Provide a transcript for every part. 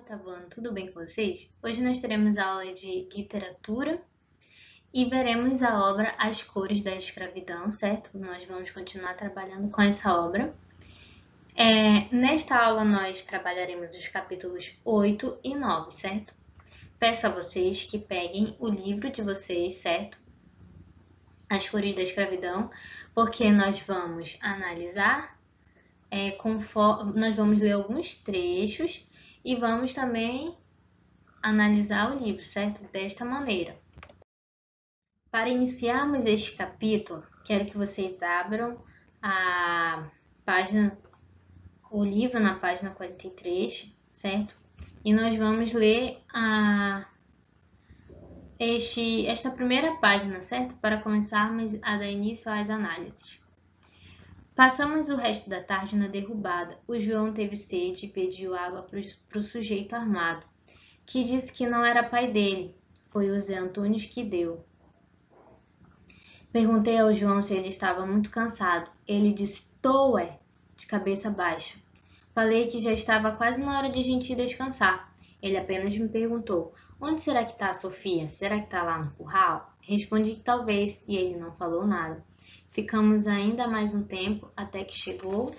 Tá bom, tudo bem com vocês? Hoje nós teremos aula de literatura e veremos a obra As Cores da Escravidão, certo? Nós vamos continuar trabalhando com essa obra. Nesta aula nós trabalharemos os capítulos 8 e 9, certo? Peço a vocês que peguem o livro de vocês, certo? As Cores da Escravidão, porque nós vamos analisar, nós vamos ler alguns trechos e vamos também analisar o livro, certo? Desta maneira. Para iniciarmos este capítulo, quero que vocês abram o livro na página 43, certo? E nós vamos ler esta primeira página, certo? Para começarmos a dar início às análises. Passamos o resto da tarde na derrubada. O João teve sede e pediu água para o sujeito armado, que disse que não era pai dele. Foi o Zé Antunes que deu. Perguntei ao João se ele estava muito cansado. Ele disse, tô, de cabeça baixa. Falei que já estava quase na hora de a gente ir descansar. Ele apenas me perguntou, onde será que está a Sofia? Será que está lá no curral? Respondi que talvez, e ele não falou nada. Ficamos ainda mais um tempo até que chegou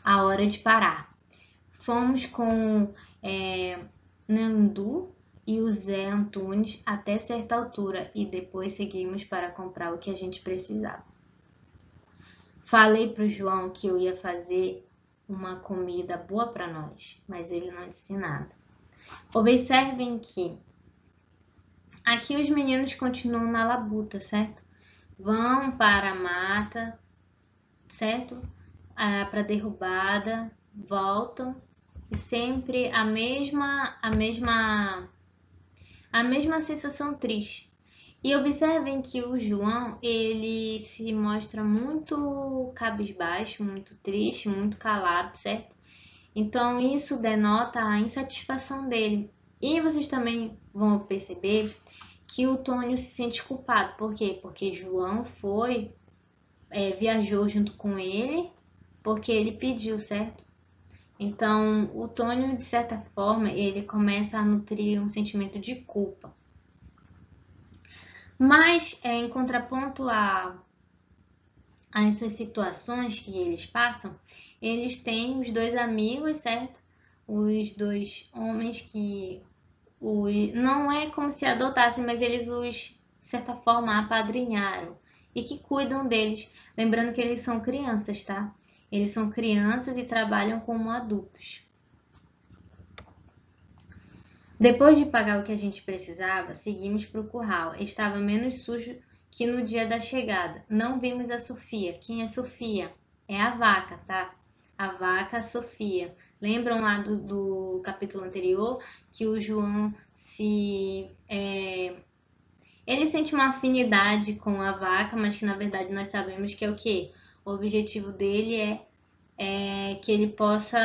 a hora de parar. Fomos com Nandu e o Zé Antunes até certa altura e depois seguimos para comprar o que a gente precisava. Falei para o João que eu ia fazer uma comida boa para nós, mas ele não disse nada. Observem que aqui os meninos continuam na labuta, certo? Vão para a mata, certo? Para a derrubada, voltam e sempre a mesma sensação triste. E observem que o João, ele se mostra muito cabisbaixo, muito triste, muito calado, certo? Então isso denota a insatisfação dele. E vocês também vão perceber que o Tônio se sente culpado. Por quê? Porque João viajou junto com ele, porque ele pediu, certo? Então, o Tônio, de certa forma, ele começa a nutrir um sentimento de culpa. Mas, em contraponto a essas situações que eles passam, eles têm os dois amigos, certo? Os dois homens que não é como se adotassem, mas eles os, de certa forma, apadrinharam e que cuidam deles. Lembrando que eles são crianças, tá? Eles são crianças e trabalham como adultos. Depois de pagar o que a gente precisava, seguimos para o curral. Estava menos sujo que no dia da chegada. Não vimos a Sofia. Quem é Sofia? É a vaca, tá? A vaca Sofia. Lembram lá do capítulo anterior que o João ele sente uma afinidade com a vaca, mas que na verdade nós sabemos que é o quê? O objetivo dele é que ele possa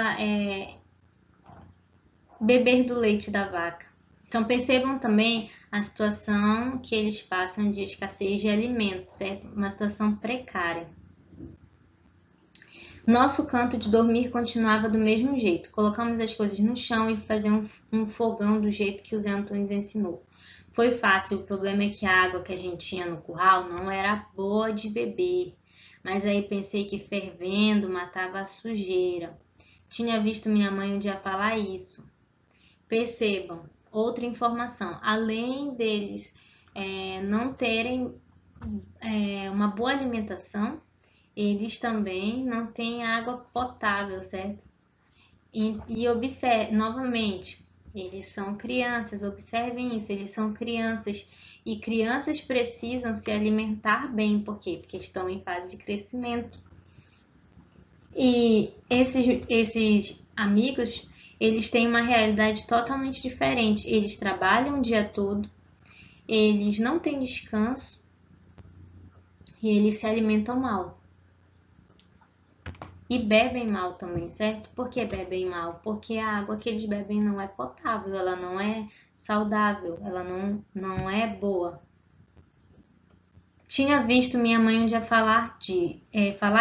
beber do leite da vaca. Então percebam também a situação que eles passam de escassez de alimentos, certo? Uma situação precária. Nosso canto de dormir continuava do mesmo jeito. Colocamos as coisas no chão e fazíamos um fogão do jeito que o Zé Antunes ensinou. Foi fácil, o problema é que a água que a gente tinha no curral não era boa de beber. Mas aí pensei que fervendo matava a sujeira. Tinha visto minha mãe um dia falar isso. Percebam, outra informação, além deles não terem uma boa alimentação, eles também não têm água potável, certo? E observe, novamente, eles são crianças, observem isso, eles são crianças e crianças precisam se alimentar bem, por quê? Porque estão em fase de crescimento. E esses amigos, eles têm uma realidade totalmente diferente. Eles trabalham o dia todo, eles não têm descanso e eles se alimentam mal. E bebem mal também, certo? Por que bebem mal? Porque a água que eles bebem não é potável, ela não é saudável, ela não é boa. Tinha visto minha mãe um dia falar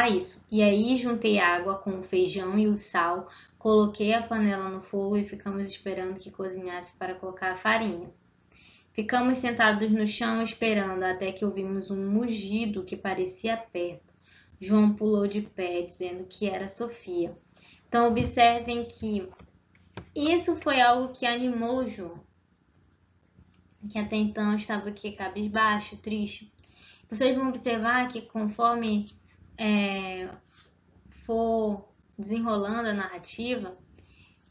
isso. E aí juntei água com o feijão e o sal, coloquei a panela no fogo e ficamos esperando que cozinhasse para colocar a farinha. Ficamos sentados no chão esperando até que ouvimos um mugido que parecia perto. João pulou de pé, dizendo que era Sofia. Então observem que isso foi algo que animou João, que até então estava aqui cabisbaixo, triste. Vocês vão observar que conforme for desenrolando a narrativa,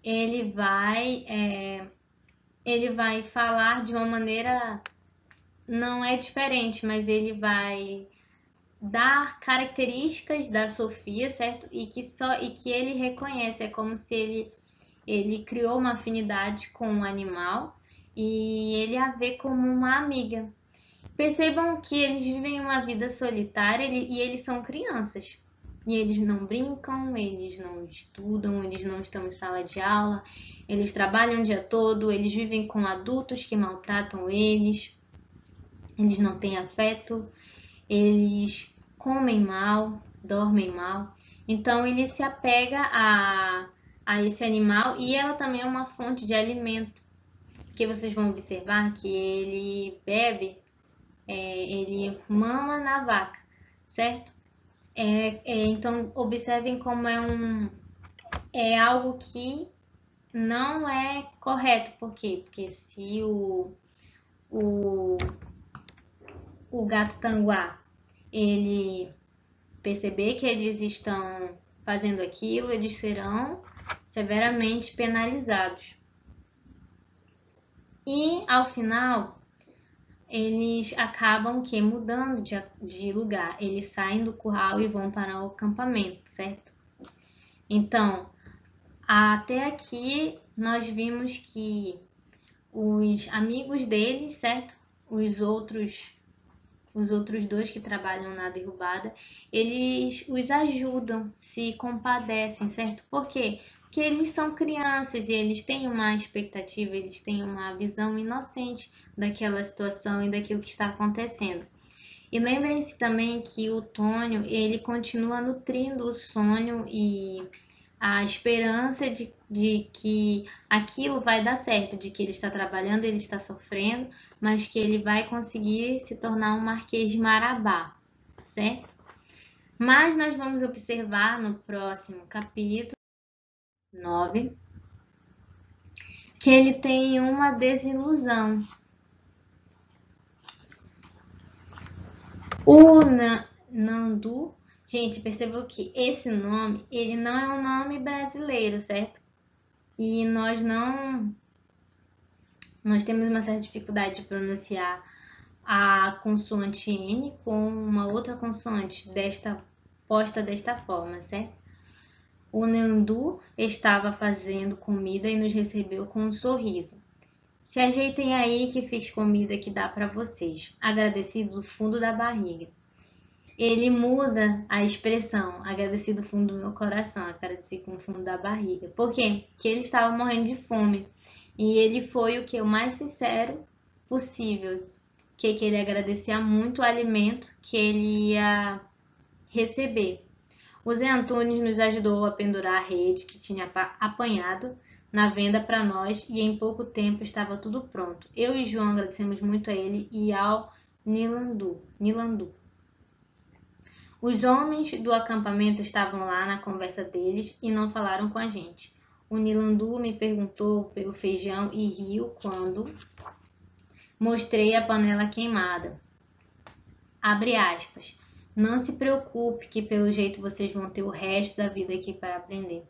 ele vai falar de uma maneira, não é diferente, mas ele vai dar características da Sofia, certo? E que ele reconhece, é como se ele criou uma afinidade com o animal e ele a vê como uma amiga. Percebam que eles vivem uma vida solitária e eles são crianças. E eles não brincam, eles não estudam, eles não estão em sala de aula, eles trabalham o dia todo, eles vivem com adultos que maltratam eles não têm afeto, eles comem mal, dormem mal. Então ele se apega a esse animal e ela também é uma fonte de alimento. Porque vocês vão observar que ele bebe, ele mama na vaca, certo? Então observem como é algo que não é correto. Por quê? Porque se o gato tanguá ele perceber que eles estão fazendo aquilo, eles serão severamente penalizados. E ao final, eles acabam mudando de lugar. Eles saem do curral e vão para o acampamento, certo? Então, até aqui nós vimos que os amigos deles, certo? Os outros dois que trabalham na derrubada, eles os ajudam, se compadecem, certo? Por quê? Porque eles são crianças e eles têm uma expectativa, eles têm uma visão inocente daquela situação e daquilo que está acontecendo. E lembrem-se também que o Tônio, ele continua nutrindo o sonho e a esperança de que aquilo vai dar certo, de que ele está trabalhando, ele está sofrendo, mas que ele vai conseguir se tornar um Marquês de Marabá, certo? Mas nós vamos observar no próximo capítulo 9 que ele tem uma desilusão. O Nandu, gente, percebeu que esse nome, ele não é um nome brasileiro, certo? E nós temos uma certa dificuldade de pronunciar a consoante N com uma outra consoante posta desta forma, certo? O Nandu estava fazendo comida e nos recebeu com um sorriso. Se ajeitem aí que fiz comida que dá para vocês, agradecido do fundo da barriga. Ele muda a expressão, agradecido do fundo do meu coração, agradecido com o fundo da barriga. Por quê? Porque ele estava morrendo de fome. E ele foi o mais sincero possível, que ele agradecia muito o alimento que ele ia receber. O Zé Antônio nos ajudou a pendurar a rede que tinha apanhado na venda para nós e em pouco tempo estava tudo pronto. Eu e João agradecemos muito a ele e ao Nilandu. Os homens do acampamento estavam lá na conversa deles e não falaram com a gente. O Nilandu me perguntou pelo feijão e riu quando mostrei a panela queimada. Abre aspas. Não se preocupe que pelo jeito vocês vão ter o resto da vida aqui para aprender.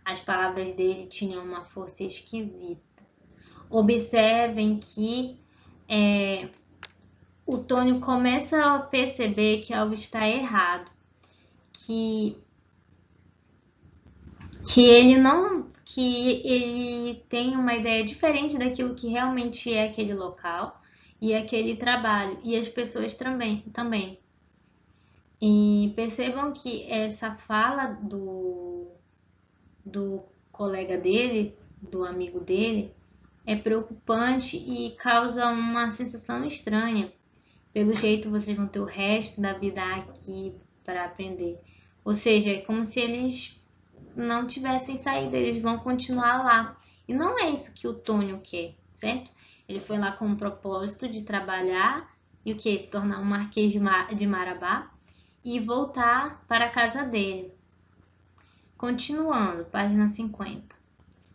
As palavras dele tinham uma força esquisita. Observem que o Tônio começa a perceber que algo está errado. Que ele tem uma ideia diferente daquilo que realmente é aquele local e aquele trabalho, e as pessoas também. E percebam que essa fala do colega dele, do amigo dele, é preocupante e causa uma sensação estranha. Pelo jeito, vocês vão ter o resto da vida aqui para aprender. Ou seja, é como se eles não tivessem saído, eles vão continuar lá. E não é isso que o Tônio quer, certo? Ele foi lá com o propósito de trabalhar e o que? Se tornar um Marquês de Marabá e voltar para a casa dele. Continuando, página 50.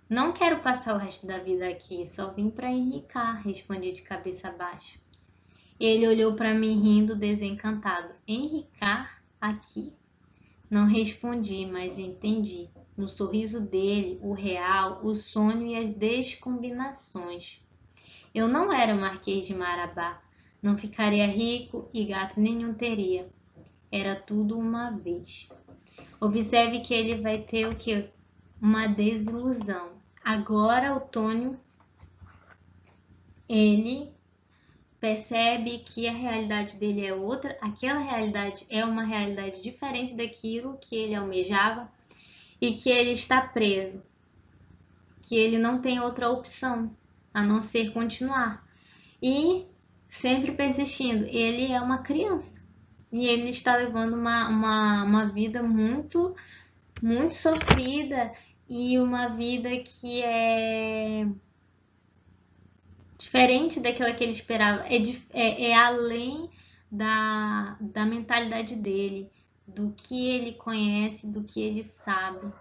Não quero passar o resto da vida aqui, só vim para enricar, respondi de cabeça baixa. Ele olhou para mim rindo, desencantado. Enricar? Aqui? Não respondi, mas entendi. No sorriso dele, o real, o sonho e as descombinações. Eu não era o Marquês de Marabá. Não ficaria rico e gato nenhum teria. Era tudo uma vez. Observe que ele vai ter o quê? Uma desilusão. Agora o Tônio, ele percebe que a realidade dele é outra, aquela realidade é uma realidade diferente daquilo que ele almejava e que ele está preso, que ele não tem outra opção a não ser continuar. E sempre persistindo, ele é uma criança e ele está levando uma vida muito, muito sofrida e uma vida que é diferente daquela que ele esperava, é além da mentalidade dele, do que ele conhece, do que ele sabe.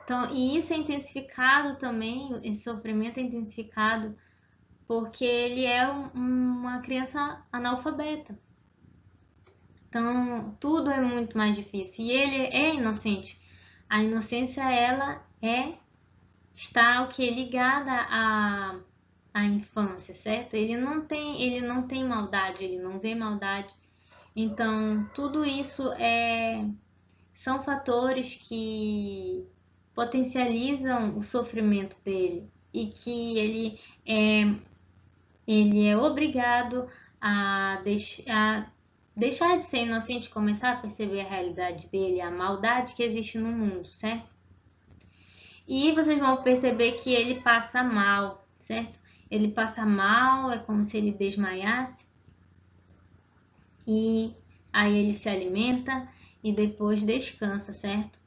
Então, e isso é intensificado também, esse sofrimento é intensificado porque ele é uma criança analfabeta. Então, tudo é muito mais difícil. E ele é inocente. A inocência, ela está o que ligada à infância, certo? Ele não tem maldade, ele não vê maldade. Então, tudo isso são fatores que potencializam o sofrimento dele e que ele é obrigado a deixar de ser inocente, começar a perceber a realidade dele, a maldade que existe no mundo, certo? E vocês vão perceber que ele passa mal, certo? Ele passa mal, é como se ele desmaiasse. E aí ele se alimenta e depois descansa, certo?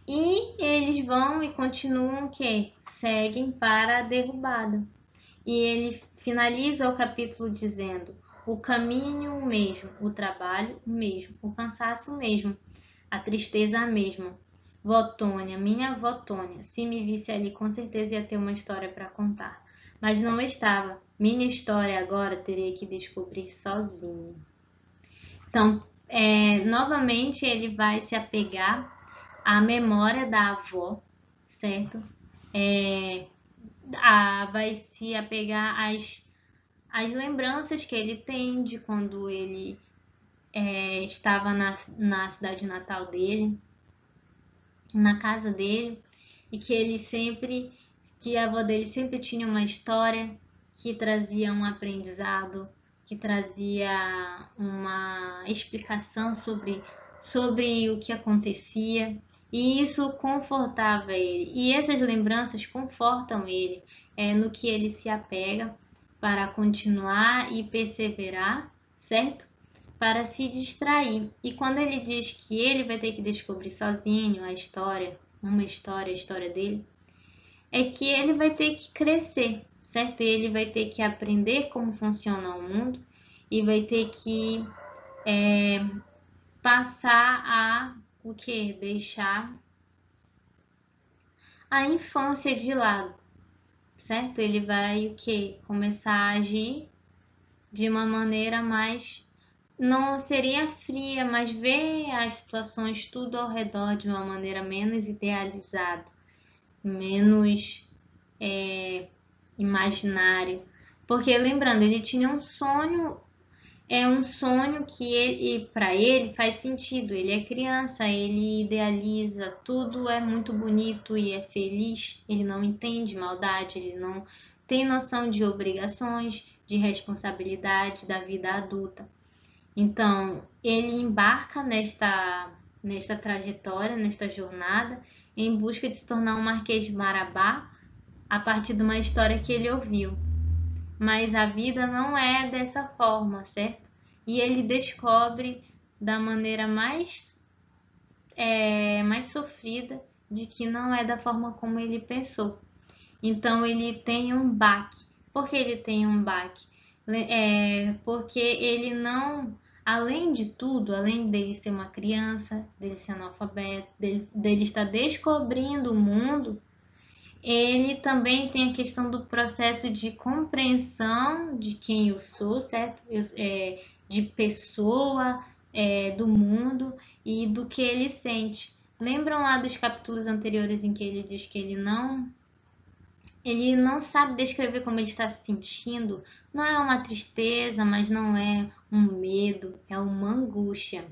E eles vão e continuam o quê? Seguem para a derrubada. E ele finaliza o capítulo dizendo: o caminho o mesmo, o trabalho o mesmo, o cansaço o mesmo, a tristeza a mesma. Votônia, minha Votônia, se me visse ali com certeza ia ter uma história para contar. Mas não estava. Minha história agora teria que descobrir sozinho. Então, novamente ele vai se apegar à memória da avó, certo? Vai se apegar às lembranças que ele tem de quando ele estava na cidade natal dele, na casa dele, e que a avó dele sempre tinha uma história que trazia um aprendizado, que trazia uma explicação sobre o que acontecia. E isso confortava ele. E essas lembranças confortam ele no que ele se apega para continuar e perseverar, certo? Para se distrair. E quando ele diz que ele vai ter que descobrir sozinho a história, a história dele, é que ele vai ter que crescer, certo? E ele vai ter que aprender como funciona o mundo e vai ter que passar a o que? Deixar a infância de lado, certo? Ele vai o que? Começar a agir de uma maneira mais, não seria fria, mas ver as situações tudo ao redor de uma maneira menos idealizada, menos imaginário. Porque lembrando, ele tinha um sonho, um sonho que para ele faz sentido. Ele é criança, ele idealiza, tudo é muito bonito e é feliz. Ele não entende maldade, ele não tem noção de obrigações, de responsabilidade da vida adulta. Então, ele embarca nesta trajetória, nesta jornada, em busca de se tornar um Marquês de Marabá a partir de uma história que ele ouviu. mas a vida não é dessa forma, certo? E ele descobre da maneira mais sofrida de que não é da forma como ele pensou. Então ele tem um baque. Por que ele tem um baque? Porque ele não, além de tudo, além dele ser uma criança, dele ser analfabeto, dele estar descobrindo o mundo, ele também tem a questão do processo de compreensão de quem eu sou, certo? De pessoa, do mundo e do que ele sente. Lembram lá dos capítulos anteriores em que ele diz que ele não sabe descrever como ele está se sentindo? Não é uma tristeza, mas não é um medo, é uma angústia.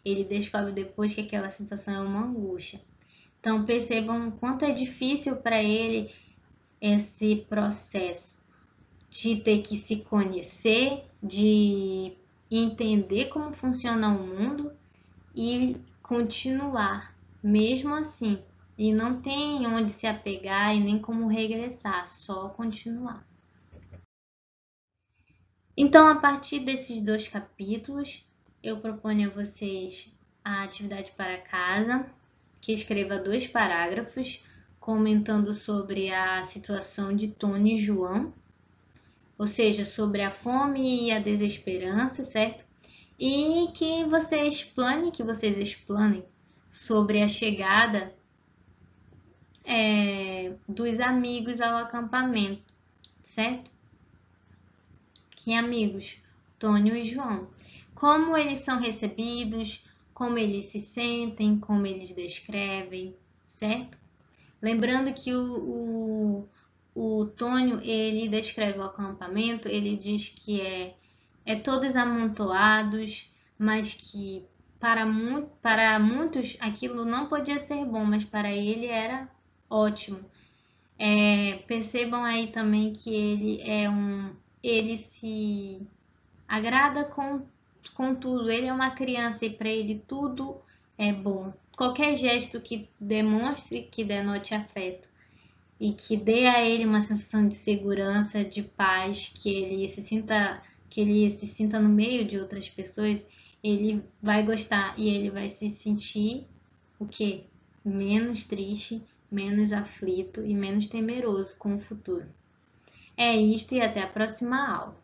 Ele descobre depois que aquela sensação é uma angústia. Então percebam o quanto é difícil para ele esse processo de ter que se conhecer, de entender como funciona o mundo e continuar, mesmo assim. E não tem onde se apegar e nem como regressar, só continuar. Então, a partir desses 2 capítulos, eu proponho a vocês a atividade para casa, que escreva 2 parágrafos comentando sobre a situação de Tony e João, ou seja, sobre a fome e a desesperança, certo? E que vocês explanem sobre a chegada dos amigos ao acampamento, certo? Que amigos? Tônio e João. Como eles são recebidos, como eles se sentem, como eles descrevem, certo? Lembrando que o Tônio, ele descreve o acampamento, ele diz que é todos amontoados, mas que para muitos aquilo não podia ser bom, mas para ele era ótimo. Percebam aí também que ele se agrada com tudo. Ele é uma criança e para ele tudo é bom. Qualquer gesto que demonstre, que denote afeto e que dê a ele uma sensação de segurança, de paz, que ele se sinta no meio de outras pessoas, ele vai gostar e ele vai se sentir o quê? Menos triste, menos aflito e menos temeroso com o futuro. É isto e até a próxima aula.